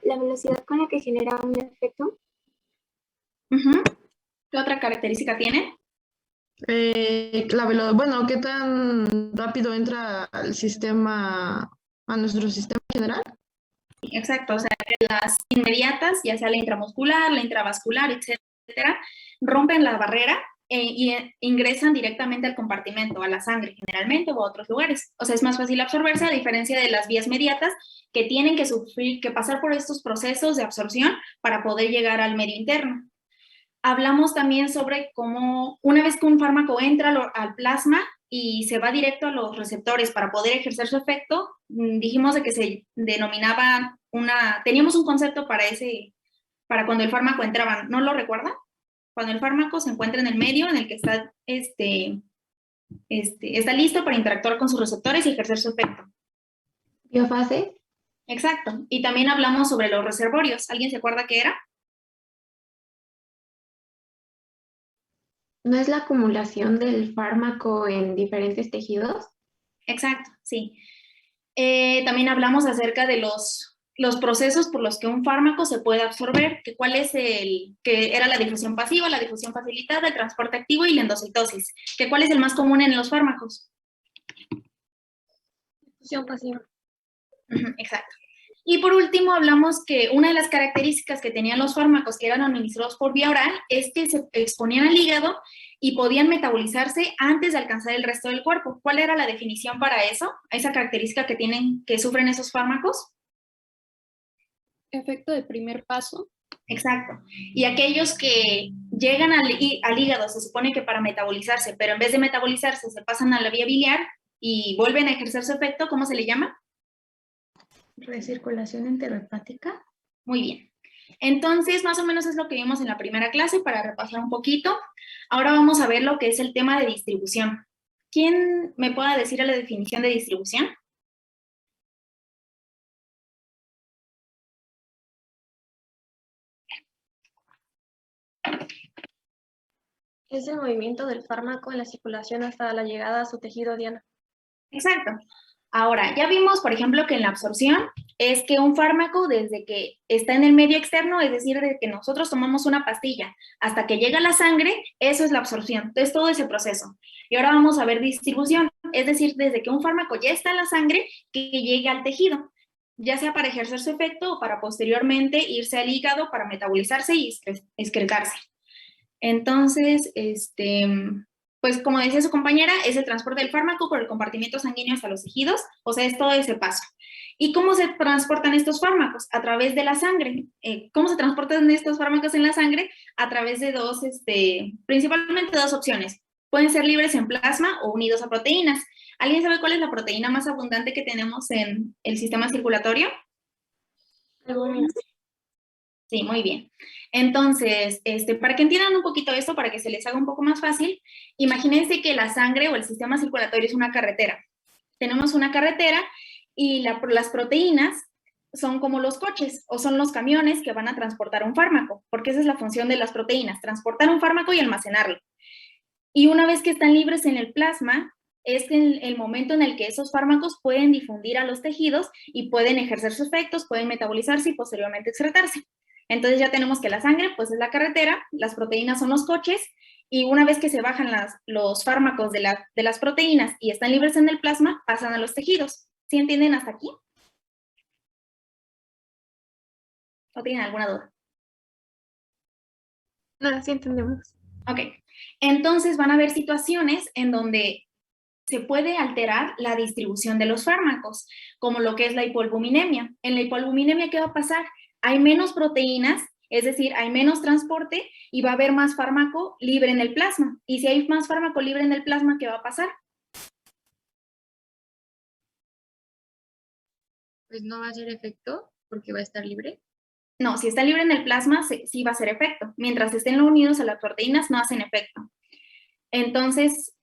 la velocidad con la que genera un efecto. ¿Qué otra característica tiene? Bueno, ¿qué tan rápido entra al sistema, a nuestro sistema general? Exacto, o sea, las inmediatas, ya sea la intramuscular, la intravascular, etcétera, rompen la barrera y ingresan directamente al compartimento, a la sangre generalmente o a otros lugares. O sea, es más fácil absorberse a diferencia de las vías mediatas que tienen que pasar por estos procesos de absorción para poder llegar al medio interno. Hablamos también sobre cómo una vez que un fármaco entra al plasma y se va directo a los receptores para poder ejercer su efecto, dijimos de que se denominaba teníamos un concepto para cuando el fármaco entraba, ¿no lo recuerdan? Cuando el fármaco se encuentra en el medio en el que está, está listo para interactuar con sus receptores y ejercer su efecto. ¿Biofase? Exacto. Y también hablamos sobre los reservorios. ¿Alguien se acuerda qué era? ¿No es la acumulación del fármaco en diferentes tejidos? Exacto, sí. También hablamos acerca de los procesos por los que un fármaco se puede absorber, que era la difusión pasiva, la difusión facilitada, el transporte activo y la endocitosis. ¿Cuál es el más común en los fármacos? Difusión pasiva. Exacto. Y por último hablamos que una de las características que tenían los fármacos que eran administrados por vía oral es que se exponían al hígado y podían metabolizarse antes de alcanzar el resto del cuerpo. ¿Cuál era la definición para eso? Esa característica que sufren esos fármacos. Efecto de primer paso. Exacto. Y aquellos que llegan al hígado se supone que para metabolizarse, pero en vez de metabolizarse se pasan a la vía biliar y vuelven a ejercer su efecto, ¿cómo se le llama? Recirculación enterohepática. Muy bien. Entonces, más o menos es lo que vimos en la primera clase para repasar un poquito. Ahora vamos a ver lo que es el tema de distribución. ¿Quién me pueda decir la definición de distribución? Es el movimiento del fármaco en la circulación hasta la llegada a su tejido diana. Exacto. Ahora, ya vimos, por ejemplo, que en la absorción es que un fármaco desde que está en el medio externo, es decir, desde que nosotros tomamos una pastilla hasta que llega a la sangre, eso es la absorción. Entonces, todo ese proceso. Y ahora vamos a ver distribución, es decir, desde que un fármaco ya está en la sangre, que llegue al tejido, ya sea para ejercer su efecto o para posteriormente irse al hígado para metabolizarse y excretarse. Entonces, pues como decía su compañera, es el transporte del fármaco por el compartimiento sanguíneo hasta los tejidos, o sea, es todo ese paso. ¿Y cómo se transportan estos fármacos? A través de la sangre. ¿Cómo se transportan estos fármacos en la sangre? A través de principalmente dos opciones. Pueden ser libres en plasma o unidos a proteínas. ¿Alguien sabe cuál es la proteína más abundante que tenemos en el sistema circulatorio? Albúmina. Sí, muy bien. Entonces, para que entiendan un poquito esto, para que se les haga un poco más fácil, imagínense que la sangre o el sistema circulatorio es una carretera. Tenemos una carretera y las proteínas son como los coches o son los camiones que van a transportar un fármaco, porque esa es la función de las proteínas, transportar un fármaco y almacenarlo. Y una vez que están libres en el plasma, es el momento en el que esos fármacos pueden difundir a los tejidos y pueden ejercer sus efectos, pueden metabolizarse y posteriormente excretarse. Entonces ya tenemos que la sangre pues es la carretera, las proteínas son los coches y una vez que se bajan los fármacos de las proteínas y están libres en el plasma, pasan a los tejidos. ¿Sí entienden hasta aquí? ¿O tienen alguna duda? No, sí entendemos. Ok, entonces van a haber situaciones en donde se puede alterar la distribución de los fármacos, como lo que es la hipoalbuminemia. En la hipoalbuminemia, ¿qué va a pasar? Hay menos proteínas, es decir, hay menos transporte y va a haber más fármaco libre en el plasma. Y si hay más fármaco libre en el plasma, ¿qué va a pasar? Pues no va a hacer efecto porque va a estar libre. No, si está libre en el plasma, sí va a hacer efecto. Mientras estén unidos a las proteínas, no hacen efecto. Entonces,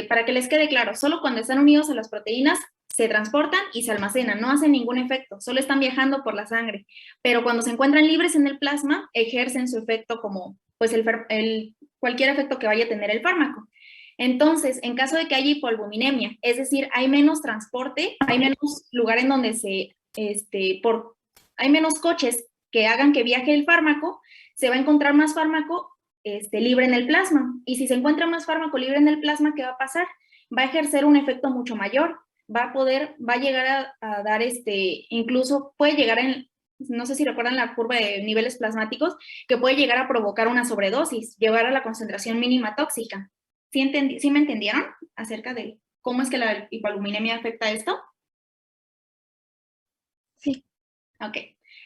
para que les quede claro, solo cuando están unidos a las proteínas se transportan y se almacenan, no hacen ningún efecto, solo están viajando por la sangre. Pero cuando se encuentran libres en el plasma, ejercen su efecto como pues cualquier efecto que vaya a tener el fármaco. Entonces, en caso de que haya hipoalbuminemia, es decir, hay menos transporte, hay menos lugar en donde por hay menos coches que hagan que viaje el fármaco, se va a encontrar más fármaco libre en el plasma. Y si se encuentra más fármaco libre en el plasma, ¿qué va a pasar? Va a ejercer un efecto mucho mayor, va a llegar a dar incluso puede llegar no sé si recuerdan la curva de niveles plasmáticos, que puede llegar a provocar una sobredosis, llegar a la concentración mínima tóxica. ¿Sí me entendieron acerca de cómo es que la hipoaluminemia afecta esto? Sí. Ok.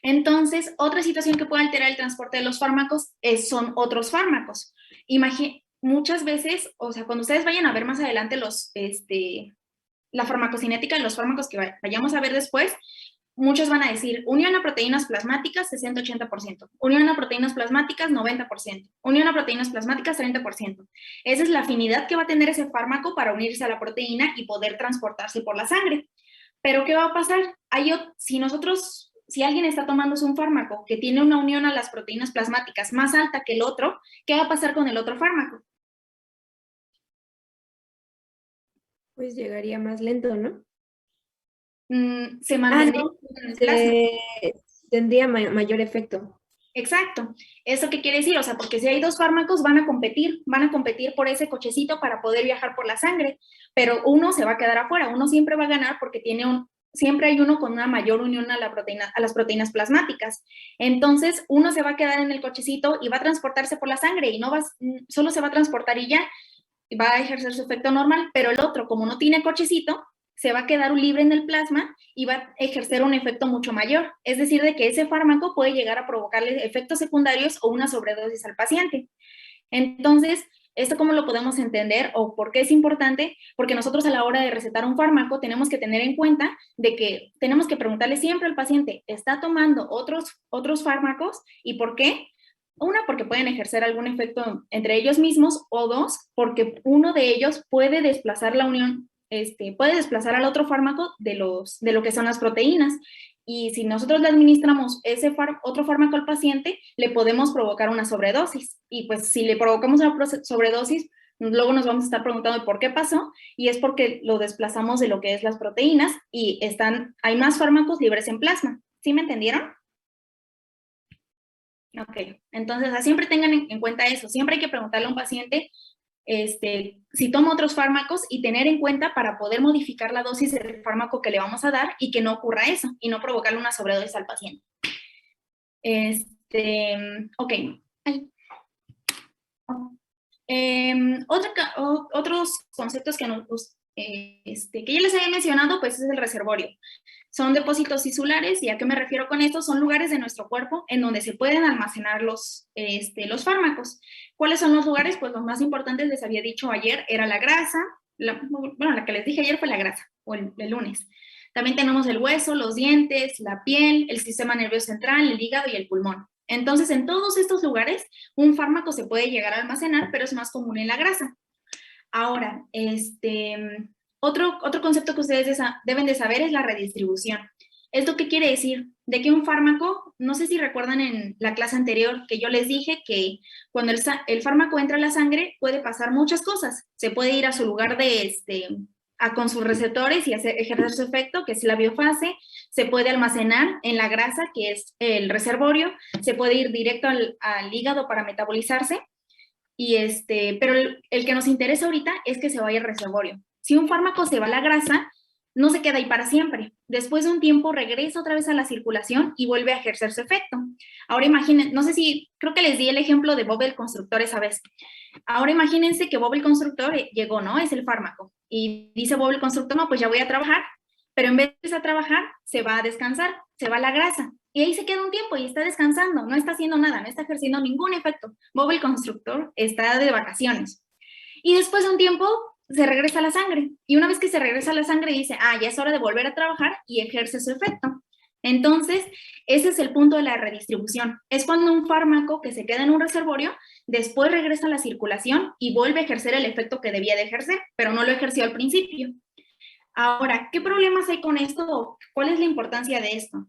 Entonces, otra situación que puede alterar el transporte de los fármacos son otros fármacos. Muchas veces, o sea, cuando ustedes vayan a ver más adelante la farmacocinética de los fármacos que vayamos a ver después, muchos van a decir unión a proteínas plasmáticas 60-80%, unión a proteínas plasmáticas 90%, unión a proteínas plasmáticas 30%. Esa es la afinidad que va a tener ese fármaco para unirse a la proteína y poder transportarse por la sangre. Pero ¿qué va a pasar? Si alguien está tomándose un fármaco que tiene una unión a las proteínas plasmáticas más alta que el otro, ¿qué va a pasar con el otro fármaco? Pues llegaría más lento, ¿no? Se mantendría en el plasma. Tendría mayor efecto. Exacto. ¿Eso qué quiere decir? O sea, porque si hay dos fármacos van a competir por ese cochecito para poder viajar por la sangre, pero uno se va a quedar afuera, uno siempre va a ganar porque siempre hay uno con una mayor unión a las proteínas plasmáticas. Entonces, uno se va a quedar en el cochecito y va a transportarse por la sangre y solo se va a transportar y ya, va a ejercer su efecto normal, pero el otro, como no tiene cochecito, se va a quedar libre en el plasma y va a ejercer un efecto mucho mayor. Es decir, de que ese fármaco puede llegar a provocarle efectos secundarios o una sobredosis al paciente. Entonces, ¿esto cómo lo podemos entender o por qué es importante? Porque nosotros a la hora de recetar un fármaco tenemos que tener en cuenta de que tenemos que preguntarle siempre al paciente, ¿está tomando otros fármacos y por qué? Una, porque pueden ejercer algún efecto entre ellos mismos, o dos, porque uno de ellos puede desplazar la unión, puede desplazar al otro fármaco de lo que son las proteínas. Y si nosotros le administramos otro fármaco al paciente, le podemos provocar una sobredosis. Y pues si le provocamos una sobredosis, luego nos vamos a estar preguntando por qué pasó, y es porque lo desplazamos de lo que es las proteínas y hay más fármacos libres en plasma. ¿Sí me entendieron? Ok, entonces siempre tengan en cuenta eso, siempre hay que preguntarle a un paciente si toma otros fármacos y tener en cuenta para poder modificar la dosis del fármaco que le vamos a dar y que no ocurra eso y no provocarle una sobredosis al paciente. Ok. Otros conceptos que ya les había mencionado, pues es el reservorio. Son depósitos tisulares, y ¿a qué me refiero con esto? Son lugares de nuestro cuerpo en donde se pueden almacenar los fármacos. ¿Cuáles son los lugares? Pues los más importantes, les había dicho ayer, era la grasa, la que les dije ayer fue la grasa, o el lunes. También tenemos el hueso, los dientes, la piel, el sistema nervioso central, el hígado y el pulmón. Entonces, en todos estos lugares, un fármaco se puede llegar a almacenar, pero es más común en la grasa. Ahora, otro concepto que ustedes deben de saber es la redistribución. ¿Esto qué quiere decir? De que un fármaco, no sé si recuerdan en la clase anterior que yo les dije que cuando el fármaco entra a la sangre puede pasar muchas cosas. Se puede ir a su lugar con sus receptores y ejercer su efecto, que es la biofase. Se puede almacenar en la grasa, que es el reservorio. Se puede ir directo al hígado para metabolizarse. Pero el que nos interesa ahorita es que se vaya al reservorio. Si un fármaco se va a la grasa, no se queda ahí para siempre. Después de un tiempo regresa otra vez a la circulación y vuelve a ejercer su efecto. Ahora imaginen, no sé si, creo que les di el ejemplo de Bob el Constructor esa vez. Ahora imagínense que Bob el Constructor llegó, ¿no? Es el fármaco. Y dice Bob el Constructor, no, pues ya voy a trabajar. Pero en vez de trabajar, se va a descansar, se va a la grasa. Y ahí se queda un tiempo y está descansando, no está haciendo nada, no está ejerciendo ningún efecto. Bob el Constructor está de vacaciones. Y después de un tiempo se regresa a la sangre. Y una vez que se regresa a la sangre dice, ya es hora de volver a trabajar, y ejerce su efecto. Entonces, ese es el punto de la redistribución. Es cuando un fármaco que se queda en un reservorio, después regresa a la circulación y vuelve a ejercer el efecto que debía de ejercer, pero no lo ejerció al principio. Ahora, ¿qué problemas hay con esto? ¿Cuál es la importancia de esto?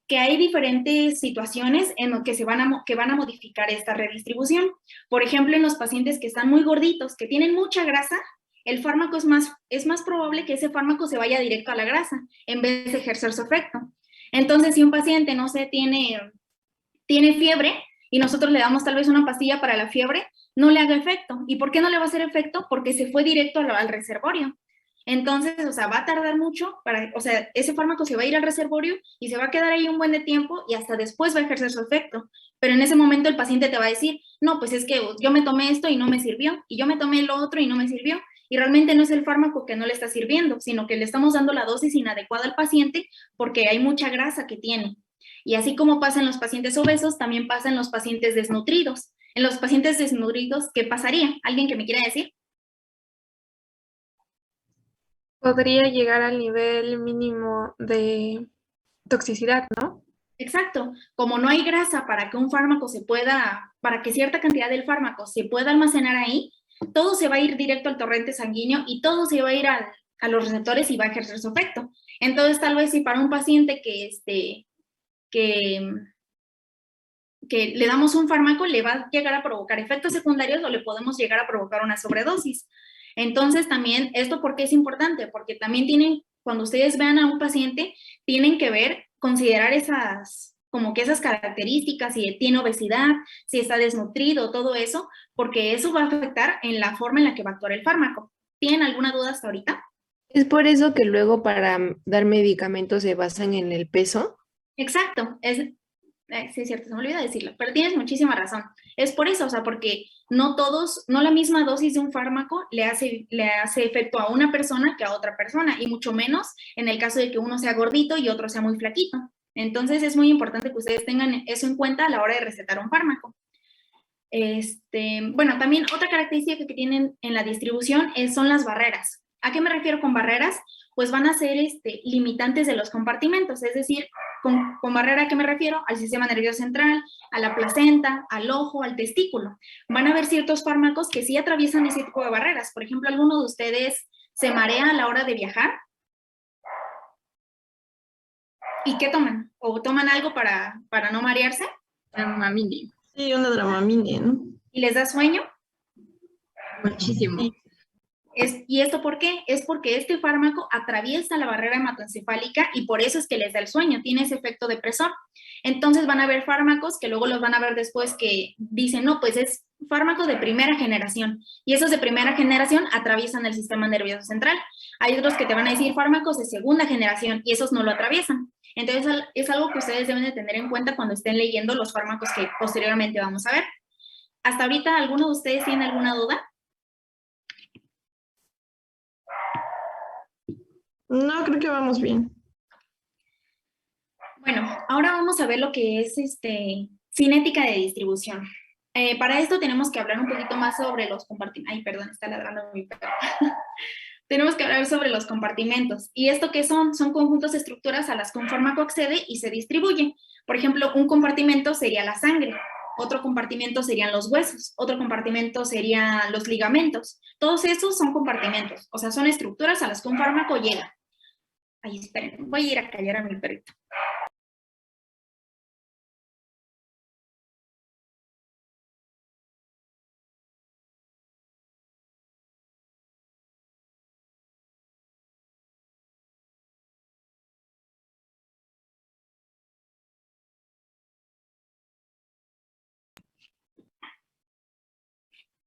Que hay diferentes situaciones en las que van a modificar esta redistribución. Por ejemplo, en los pacientes que están muy gorditos, que tienen mucha grasa, el fármaco es más probable que ese fármaco se vaya directo a la grasa en vez de ejercer su efecto. Entonces, si un paciente, no sé, tiene fiebre y nosotros le damos tal vez una pastilla para la fiebre, no le haga efecto. ¿Y por qué no le va a hacer efecto? Porque se fue directo al reservorio. Entonces, o sea, va a tardar mucho, o sea, ese fármaco se va a ir al reservorio y se va a quedar ahí un buen de tiempo y hasta después va a ejercer su efecto. Pero en ese momento el paciente te va a decir, no, pues es que yo me tomé esto y no me sirvió, y yo me tomé lo otro y no me sirvió. Y realmente no es el fármaco que no le está sirviendo, sino que le estamos dando la dosis inadecuada al paciente porque hay mucha grasa que tiene. Y así como pasa en los pacientes obesos, también pasa en los pacientes desnutridos. En los pacientes desnutridos, ¿qué pasaría? ¿Alguien que me quiera decir? Podría llegar al nivel mínimo de toxicidad, ¿no? Exacto. Como no hay grasa para que un fármaco para que cierta cantidad del fármaco se pueda almacenar ahí, todo se va a ir directo al torrente sanguíneo y todo se va a ir a los receptores y va a ejercer su efecto. Entonces, tal vez si para un paciente que le damos un fármaco, le va a llegar a provocar efectos secundarios o le podemos llegar a provocar una sobredosis. Entonces, también, ¿esto por qué es importante? Porque también cuando ustedes vean a un paciente, tienen que considerar como que esas características, si tiene obesidad, si está desnutrido, todo eso, porque eso va a afectar en la forma en la que va a actuar el fármaco. ¿Tienen alguna duda hasta ahorita? Es por eso que luego para dar medicamentos se basan en el peso. Exacto, sí es cierto, se me olvidó decirlo, pero tienes muchísima razón. Es por eso, o sea, porque no la misma dosis de un fármaco le hace efecto a una persona que a otra persona, y mucho menos en el caso de que uno sea gordito y otro sea muy flaquito. Entonces es muy importante que ustedes tengan eso en cuenta a la hora de recetar un fármaco. Bueno, también otra característica que tienen en la distribución son las barreras. ¿A qué me refiero con barreras? Pues van a ser limitantes de los compartimentos, es decir, con barrera, ¿a qué me refiero? Al sistema nervioso central, a la placenta, al ojo, al testículo. Van a haber ciertos fármacos que sí atraviesan ese tipo de barreras. Por ejemplo, ¿alguno de ustedes se marea a la hora de viajar? ¿Y qué toman? ¿O toman algo para no marearse? Dramamine. Sí, una Dramamine, ¿no? ¿Y les da sueño? Muchísimo. Sí. ¿Y esto por qué? Es porque este fármaco atraviesa la barrera hematoencefálica y por eso es que les da el sueño, tiene ese efecto depresor. Entonces van a haber fármacos que luego los van a ver después que dicen, no, pues es fármaco de primera generación, y esos de primera generación atraviesan el sistema nervioso central. Hay otros que te van a decir fármacos de segunda generación y esos no lo atraviesan. Entonces es algo que ustedes deben de tener en cuenta cuando estén leyendo los fármacos que posteriormente vamos a ver. Hasta ahorita, ¿alguno de ustedes tiene alguna duda? No, creo que vamos bien. Bueno, ahora vamos a ver lo que es cinética de distribución. Para esto tenemos que hablar un poquito más sobre los compartimentos. Ay, perdón, está ladrando mi perro. Tenemos que hablar sobre los compartimentos. ¿Y esto qué son? Son conjuntos de estructuras a las que un fármaco accede y se distribuye. Por ejemplo, un compartimento sería la sangre, otro compartimento serían los huesos, otro compartimento serían los ligamentos. Todos esos son compartimentos, o sea, son estructuras a las que un fármaco llega. Ay, esperen, voy a ir a callar a mi perrito.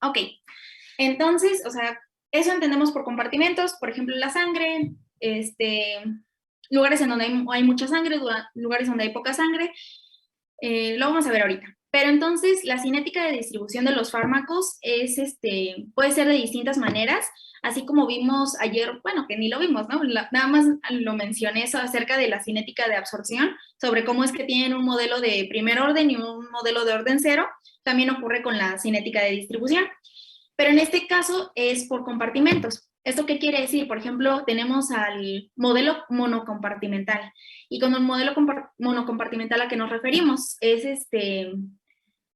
Ok, entonces, o sea, eso entendemos por compartimentos, por ejemplo, la sangre, lugares en donde hay mucha sangre, lugares donde hay poca sangre, lo vamos a ver ahorita. Pero entonces, la cinética de distribución de los fármacos puede ser de distintas maneras, así como vimos ayer, bueno, que ni lo vimos, ¿no? Nada más lo mencioné eso acerca de la cinética de absorción, sobre cómo es que tienen un modelo de primer orden y un modelo de orden cero. También ocurre con la cinética de distribución. Pero en este caso es por compartimentos. ¿Esto qué quiere decir? Por ejemplo, tenemos al modelo monocompartimental. Y con el modelo monocompartimental a que nos referimos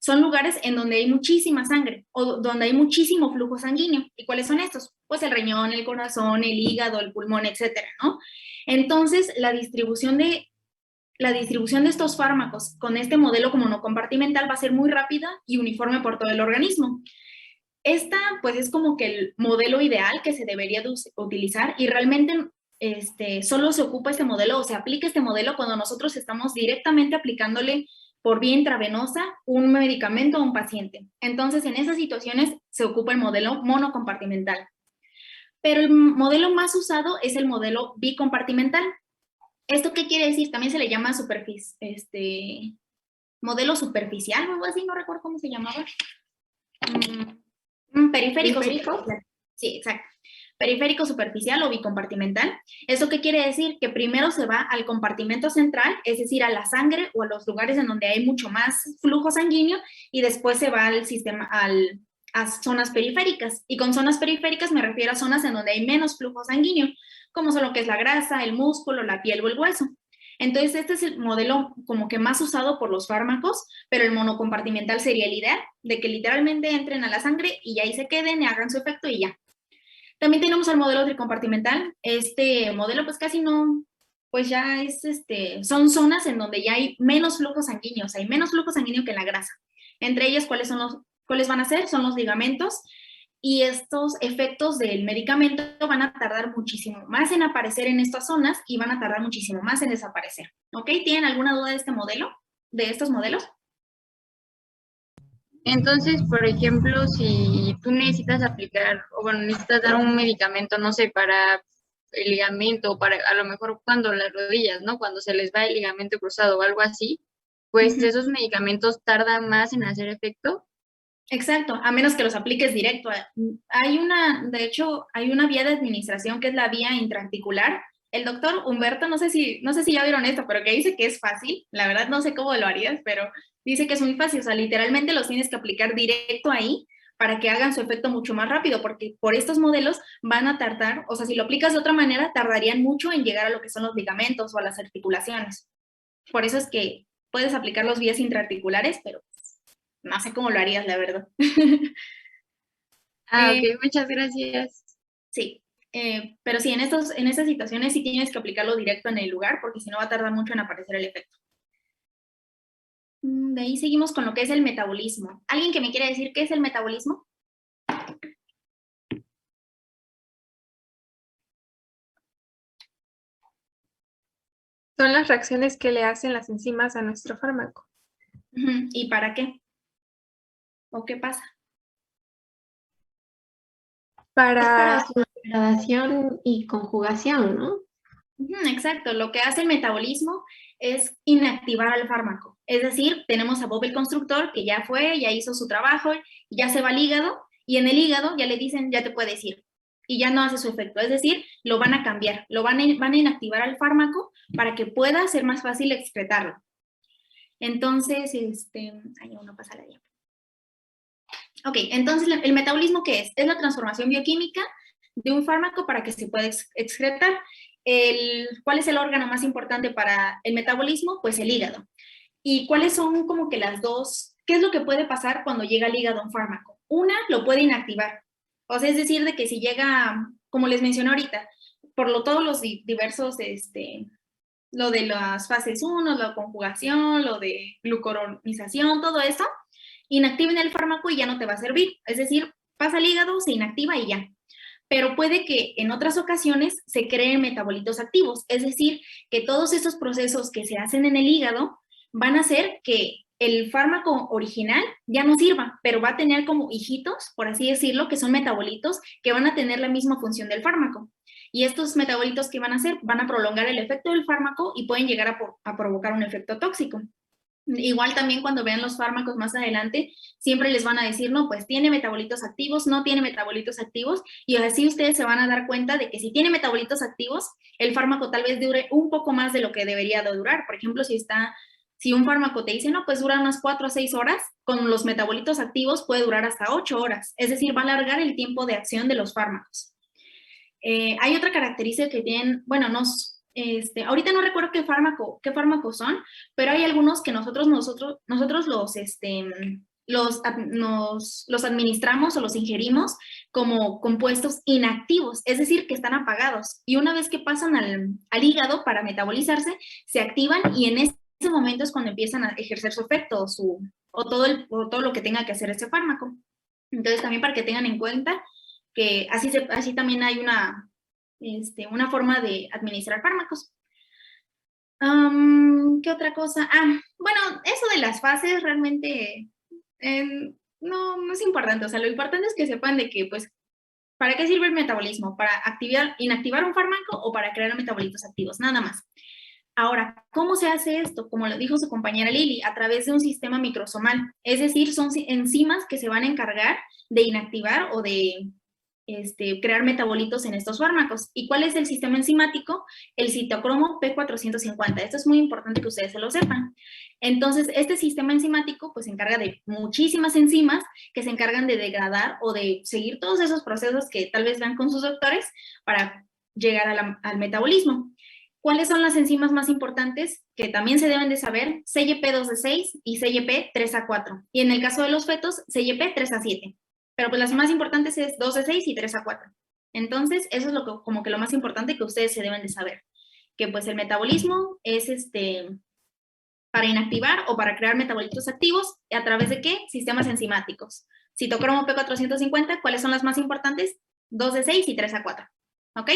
son lugares en donde hay muchísima sangre o donde hay muchísimo flujo sanguíneo. ¿Y cuáles son estos? Pues el riñón, el corazón, el hígado, el pulmón, etcétera, ¿no? Entonces, la distribución de estos fármacos con este modelo monocompartimental va a ser muy rápida y uniforme por todo el organismo. Esta, pues, es como que el modelo ideal que se debería utilizar, y realmente solo se ocupa este modelo o se aplica este modelo cuando nosotros estamos directamente aplicándole por vía intravenosa un medicamento a un paciente. Entonces, en esas situaciones se ocupa el modelo monocompartimental. Pero el modelo más usado es el modelo bicompartimental. ¿Esto qué quiere decir? También se le llama modelo superficial o algo así, no recuerdo cómo se llamaba. Periférico. Superficial. Sí, exacto. Periférico superficial o bicompartimental. ¿Eso qué quiere decir? Que primero se va al compartimento central, es decir, a la sangre o a los lugares en donde hay mucho más flujo sanguíneo, y después se va al sistema, a zonas periféricas. Y con zonas periféricas me refiero a zonas en donde hay menos flujo sanguíneo, como son lo que es la grasa, el músculo, la piel o el hueso. Entonces, este es el modelo como que más usado por los fármacos, pero el monocompartimental sería el ideal, de que literalmente entren a la sangre y ahí se queden y hagan su efecto y ya. También tenemos el modelo tricompartimental. Este modelo pues casi no, pues ya es, son zonas en donde ya hay menos flujo sanguíneo, o sea, hay menos flujo sanguíneo que en la grasa. Entre ellos, ¿cuáles van a ser? Son los ligamentos, y estos efectos del medicamento van a tardar muchísimo más en aparecer en estas zonas y van a tardar muchísimo más en desaparecer. ¿Ok? ¿Tienen alguna duda de este modelo? ¿De estos modelos? Entonces, por ejemplo, si tú necesitas aplicar, o bueno, necesitas dar un medicamento, no sé, para el ligamento, o para a lo mejor cuando las rodillas, ¿no? Cuando se les va el ligamento cruzado o algo así, pues esos medicamentos tardan más en hacer efecto. Exacto, a menos que los apliques directo. De hecho, hay una vía de administración que es la vía intraarticular. El doctor Humberto, no sé si ya vieron esto, pero que dice que es fácil. La verdad no sé cómo lo harías, pero dice que es muy fácil. O sea, literalmente los tienes que aplicar directo ahí para que hagan su efecto mucho más rápido, porque por estos modelos van a tardar, o sea, si lo aplicas de otra manera, tardarían mucho en llegar a lo que son los ligamentos o a las articulaciones. Por eso es que puedes aplicar los vías intraarticulares, pero no sé cómo lo harías, la verdad. Ok, muchas gracias. Sí, pero sí, en estas situaciones sí tienes que aplicarlo directo en el lugar, porque si no va a tardar mucho en aparecer el efecto. De ahí seguimos con lo que es el metabolismo. ¿Alguien que me quiere decir qué es el metabolismo? Son las reacciones que le hacen las enzimas a nuestro fármaco. ¿Y para qué? ¿O qué pasa? Para su degradación y conjugación, ¿no? Exacto, lo que hace el metabolismo es inactivar al fármaco. Es decir, tenemos a Bob el constructor que ya fue, ya hizo su trabajo, ya se va al hígado, y en el hígado ya le dicen, ya te puedes ir, y ya no hace su efecto. Es decir, lo van a cambiar, van a inactivar al fármaco para que pueda ser más fácil excretarlo. Entonces, no pasa la diapositiva. Ok, entonces, ¿el metabolismo qué es? Es la transformación bioquímica de un fármaco para que se pueda excretar. ¿Cuál es el órgano más importante para el metabolismo? Pues el hígado. ¿Y cuáles son como que las dos? ¿Qué es lo que puede pasar cuando llega al hígado un fármaco? Una, lo puede inactivar. O sea, es decir, de que si llega, como les mencioné ahorita, todos los diversos, lo de las fases 1, la conjugación, lo de glucuronización, todo eso, inactiven el fármaco y ya no te va a servir. Es decir, pasa al hígado, se inactiva y ya. Pero puede que en otras ocasiones se creen metabolitos activos, es decir, que todos estos procesos que se hacen en el hígado van a hacer que el fármaco original ya no sirva, pero va a tener como hijitos, por así decirlo, que son metabolitos que van a tener la misma función del fármaco. Y estos metabolitos que van a hacer van a prolongar el efecto del fármaco y pueden llegar a provocar un efecto tóxico. Igual también cuando vean los fármacos más adelante, siempre les van a decir, no, pues tiene metabolitos activos, no tiene metabolitos activos, y así ustedes se van a dar cuenta de que si tiene metabolitos activos, el fármaco tal vez dure un poco más de lo que debería de durar. Por ejemplo, si un fármaco te dice, no, pues dura unas 4 o 6 horas, con los metabolitos activos puede durar hasta 8 horas, es decir, va a alargar el tiempo de acción de los fármacos. Hay otra característica que tienen, bueno, ahorita no recuerdo qué fármacos son, pero hay algunos que nosotros los administramos o los ingerimos como compuestos inactivos, es decir, que están apagados. Y una vez que pasan al hígado para metabolizarse, se activan y en ese momento es cuando empiezan a ejercer su efecto o todo lo que tenga que hacer ese fármaco. Entonces, también para que tengan en cuenta que así también hay una forma de administrar fármacos. ¿Qué otra cosa? Bueno, eso de las fases realmente no es importante. O sea, lo importante es que sepan de que, pues, ¿para qué sirve el metabolismo? ¿Para inactivar un fármaco o para crear metabolitos activos? Nada más. Ahora, ¿cómo se hace esto? Como lo dijo su compañera Lili, a través de un sistema microsomal. Es decir, son enzimas que se van a encargar de inactivar o de crear metabolitos en estos fármacos. ¿Y cuál es el sistema enzimático? El citocromo P450. Esto es muy importante que ustedes se lo sepan. Entonces, este sistema enzimático pues se encarga de muchísimas enzimas que se encargan de degradar o de seguir todos esos procesos que tal vez vean con sus doctores para llegar al metabolismo. ¿Cuáles son las enzimas más importantes que también se deben de saber? CYP2D6 y CYP3A4. Y en el caso de los fetos, CYP3A7. Pero pues las más importantes es 2D6 y 3A4. Entonces, eso es como que lo más importante que ustedes se deben de saber. Que pues el metabolismo es para inactivar o para crear metabolitos activos, ¿a través de qué? Sistemas enzimáticos. Citocromo P450, ¿cuáles son las más importantes? 2D6 y 3A4. ¿Ok?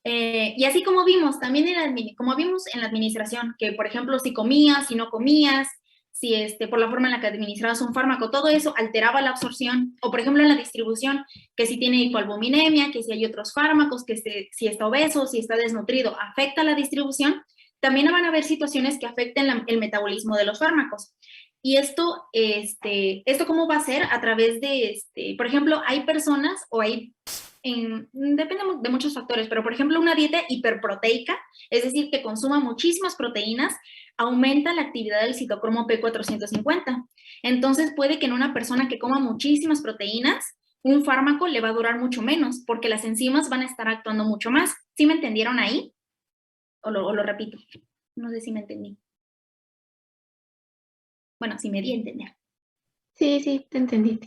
Y así como vimos, también como vimos en la administración, que por ejemplo, si comías, si no comías, si por la forma en la que administrabas un fármaco, todo eso alteraba la absorción, o por ejemplo en la distribución, que si tiene hipoalbuminemia, que si hay otros fármacos, que si está obeso, si está desnutrido, afecta la distribución, también van a haber situaciones que afecten el metabolismo de los fármacos. Y esto ¿cómo va a ser? A través de, por ejemplo, hay personas o hay depende de muchos factores, pero por ejemplo una dieta hiperproteica, es decir, que consuma muchísimas proteínas, aumenta la actividad del citocromo P450. Entonces puede que en una persona que coma muchísimas proteínas, un fármaco le va a durar mucho menos, porque las enzimas van a estar actuando mucho más. ¿Sí me entendieron ahí? O lo repito, no sé si me entendí. Bueno, si me di a entender. Sí, te entendí.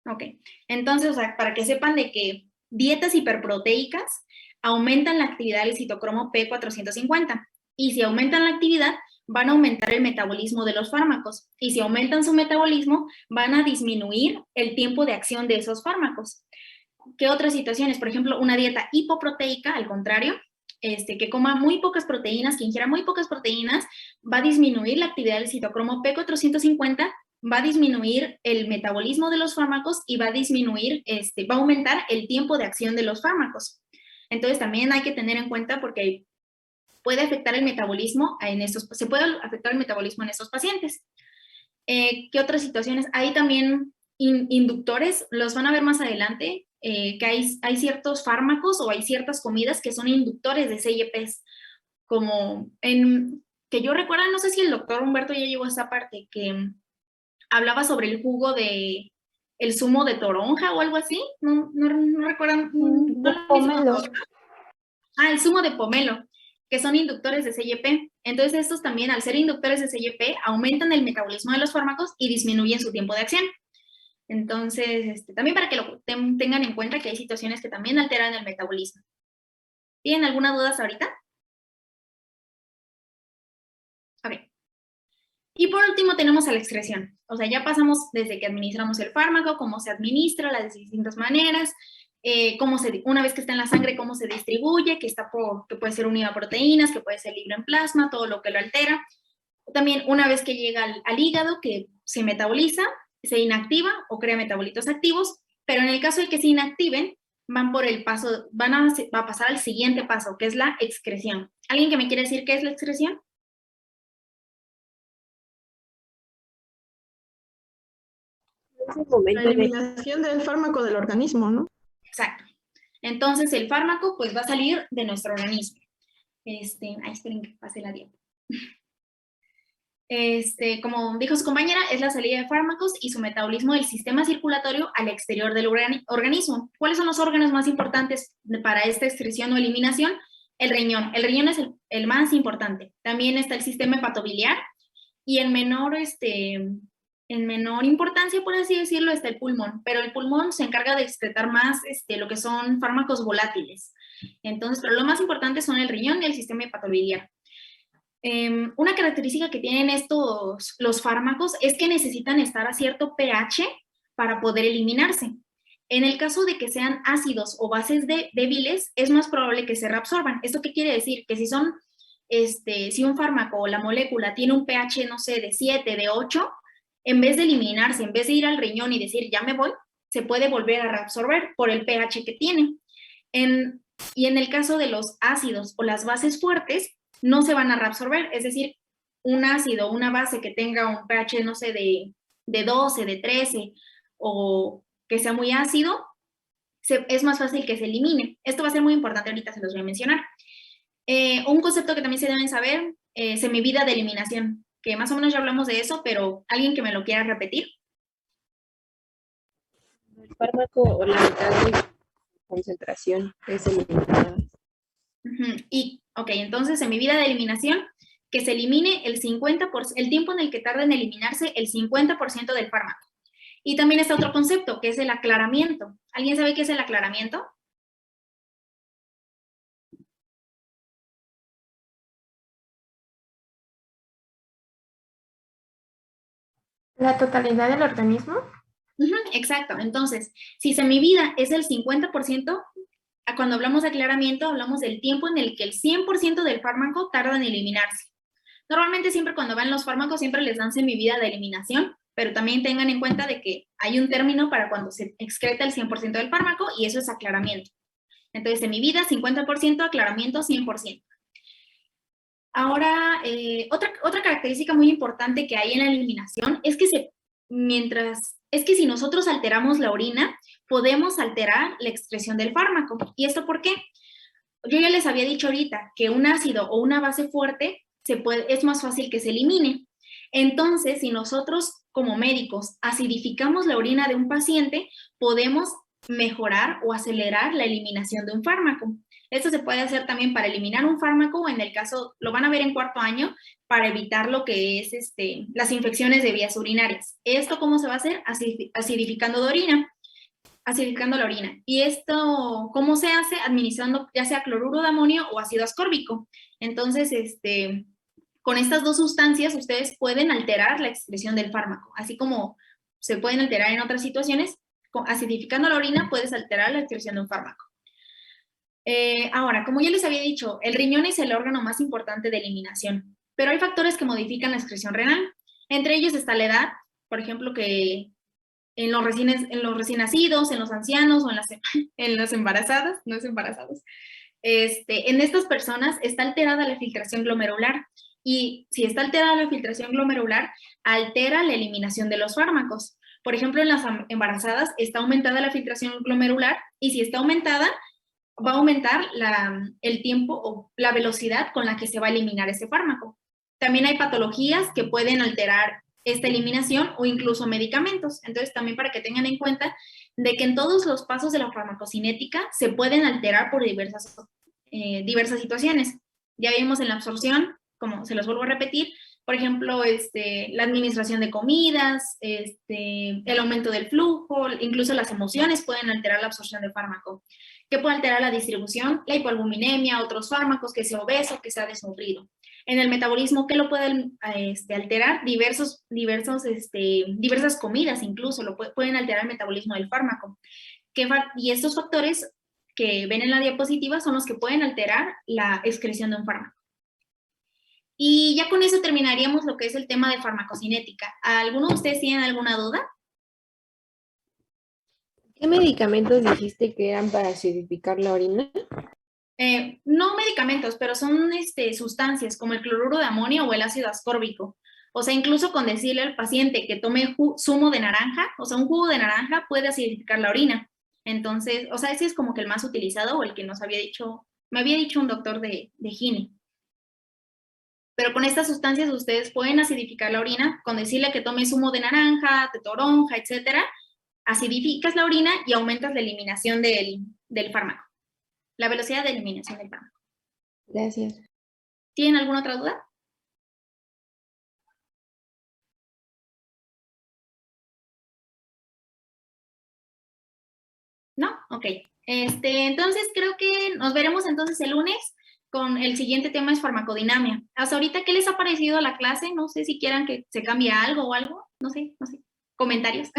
Ok, entonces, o sea, para que sepan de que dietas hiperproteicas aumentan la actividad del citocromo P450 y si aumentan la actividad van a aumentar el metabolismo de los fármacos y si aumentan su metabolismo van a disminuir el tiempo de acción de esos fármacos. ¿Qué otras situaciones? Por ejemplo, una dieta hipoproteica, al contrario, que coma muy pocas proteínas, que ingiera muy pocas proteínas, va a disminuir la actividad del citocromo P450, va a disminuir el metabolismo de los fármacos y va a aumentar el tiempo de acción de los fármacos. Entonces también hay que tener en cuenta porque puede afectar el metabolismo se puede afectar el metabolismo en estos pacientes. ¿Qué otras situaciones? Hay también inductores, los van a ver más adelante, que hay ciertos fármacos o hay ciertas comidas que son inductores de CYPs, como que yo recuerdo, no sé si el doctor Humberto ya llegó a esa parte, que hablaba sobre el jugo de el zumo de toronja o algo así, no recuerdan. Pomelo. El zumo de pomelo, que son inductores de CYP. Entonces estos también, al ser inductores de CYP, aumentan el metabolismo de los fármacos y disminuyen su tiempo de acción. Entonces, también para que lo tengan en cuenta que hay situaciones que también alteran el metabolismo. ¿Tienen alguna duda hasta ahorita? Ok. Y por último tenemos a la excreción. O sea, ya pasamos desde que administramos el fármaco, cómo se administra, las distintas maneras, una vez que está en la sangre, cómo se distribuye, que puede ser unido a proteínas, que puede ser libre en plasma, todo lo que lo altera. También una vez que llega al hígado, que se metaboliza, se inactiva o crea metabolitos activos, pero en el caso de que se inactiven, van a pasar al siguiente paso, que es la excreción. ¿Alguien que me quiere decir qué es la excreción? La eliminación del fármaco del organismo, ¿no? Exacto. Entonces el fármaco pues va a salir de nuestro organismo. Esperen que pase la dieta. Como dijo su compañera, es la salida de fármacos y su metabolismo del sistema circulatorio al exterior del organismo. ¿Cuáles son los órganos más importantes para esta excreción o eliminación? El riñón. El riñón es el más importante. También está el sistema hepatobiliar y en menor importancia, por así decirlo, está el pulmón, pero el pulmón se encarga de excretar más lo que son fármacos volátiles. Entonces, pero lo más importante son el riñón y el sistema hepatobiliar. Una característica que tienen los fármacos es que necesitan estar a cierto pH para poder eliminarse. En el caso de que sean ácidos o bases débiles, es más probable que se reabsorban. ¿Esto qué quiere decir? Que si un fármaco o la molécula tiene un pH, no sé, de 7, de 8, en vez de eliminarse, en vez de ir al riñón y decir, ya me voy, se puede volver a reabsorber por el pH que tiene. Y en el caso de los ácidos o las bases fuertes, no se van a reabsorber. Es decir, un ácido, una base que tenga un pH, no sé, de 12, de 13, o que sea muy ácido, es más fácil que se elimine. Esto va a ser muy importante, ahorita se los voy a mencionar. Un concepto que también se deben saber, semivida de eliminación, que más o menos ya hablamos de eso, pero alguien que me lo quiera repetir. El fármaco o la mitad de concentración es eliminada. Ok, entonces semivida de eliminación, que se elimine el 50%, el tiempo en el que tarda en eliminarse el 50% del fármaco. Y también está otro concepto, que es el aclaramiento. ¿Alguien sabe qué es el aclaramiento? ¿La totalidad del organismo? Exacto. Entonces, si semivida es el 50%, cuando hablamos de aclaramiento, hablamos del tiempo en el que el 100% del fármaco tarda en eliminarse. Normalmente siempre cuando van los fármacos siempre les dan semivida de eliminación, pero también tengan en cuenta de que hay un término para cuando se excreta el 100% del fármaco y eso es aclaramiento. Entonces, semivida 50%, aclaramiento 100%. Ahora, otra característica muy importante que hay en la eliminación es que si nosotros alteramos la orina, podemos alterar la excreción del fármaco. ¿Y esto por qué? Yo ya les había dicho ahorita que un ácido o una base fuerte es más fácil que se elimine. Entonces, si nosotros como médicos acidificamos la orina de un paciente, podemos mejorar o acelerar la eliminación de un fármaco. Esto se puede hacer también para eliminar un fármaco o en el caso, lo van a ver en cuarto año, para evitar lo que es las infecciones de vías urinarias. ¿Esto cómo se va a hacer? Acidificando la orina. ¿Y esto cómo se hace? Administrando ya sea cloruro de amonio o ácido ascórbico. Entonces, con estas dos sustancias ustedes pueden alterar la excreción del fármaco, así como se pueden alterar en otras situaciones. Acidificando la orina puedes alterar la excreción de un fármaco. Ahora, como ya les había dicho, el riñón es el órgano más importante de eliminación, pero hay factores que modifican la excreción renal. Entre ellos está la edad, por ejemplo, que en los recién nacidos, en los ancianos o en las embarazadas, no es embarazados, en estas personas está alterada la filtración glomerular. Y si está alterada la filtración glomerular, altera la eliminación de los fármacos. Por ejemplo, en las embarazadas está aumentada la filtración glomerular y si está aumentada, va a aumentar el tiempo o la velocidad con la que se va a eliminar ese fármaco. También hay patologías que pueden alterar esta eliminación o incluso medicamentos. Entonces, también para que tengan en cuenta de que en todos los pasos de la farmacocinética se pueden alterar por diversas situaciones. Ya vimos en la absorción, como se los vuelvo a repetir, por ejemplo, la administración de comidas, el aumento del flujo, incluso las emociones pueden alterar la absorción de fármaco. ¿Qué puede alterar la distribución? La hipoalbuminemia, otros fármacos, que sea obeso, que sea desnutrido. En el metabolismo, ¿qué lo puede alterar? Diversas comidas incluso pueden alterar el metabolismo del fármaco. Y estos factores que ven en la diapositiva son los que pueden alterar la excreción de un fármaco. Y ya con eso terminaríamos lo que es el tema de farmacocinética. ¿Alguno de ustedes tienen alguna duda? ¿Qué medicamentos dijiste que eran para acidificar la orina? No medicamentos, pero son sustancias como el cloruro de amonio o el ácido ascórbico. O sea, incluso con decirle al paciente que tome zumo de naranja, o sea, un jugo de naranja puede acidificar la orina. Entonces, o sea, ese es como que el más utilizado o el que me había dicho un doctor de gine. Pero con estas sustancias ustedes pueden acidificar la orina con decirle que tome zumo de naranja, de toronja, etcétera. Acidificas la orina y aumentas la eliminación del fármaco. La velocidad de eliminación del fármaco. Gracias. ¿Tienen alguna otra duda? ¿No? Ok. Entonces creo que nos veremos entonces el lunes con el siguiente tema es farmacodinamia. Hasta ahorita, ¿qué les ha parecido la clase? No sé si quieran que se cambie algo o algo. No sé. Comentarios.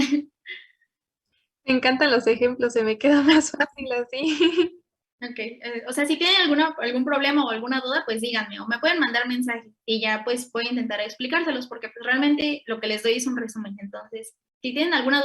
Me encantan los ejemplos, se me queda más fácil así. Ok, o sea, si tienen algún problema o alguna duda, pues díganme o me pueden mandar mensaje y ya pues voy a intentar explicárselos porque pues realmente lo que les doy es un resumen. Entonces, si tienen alguna duda,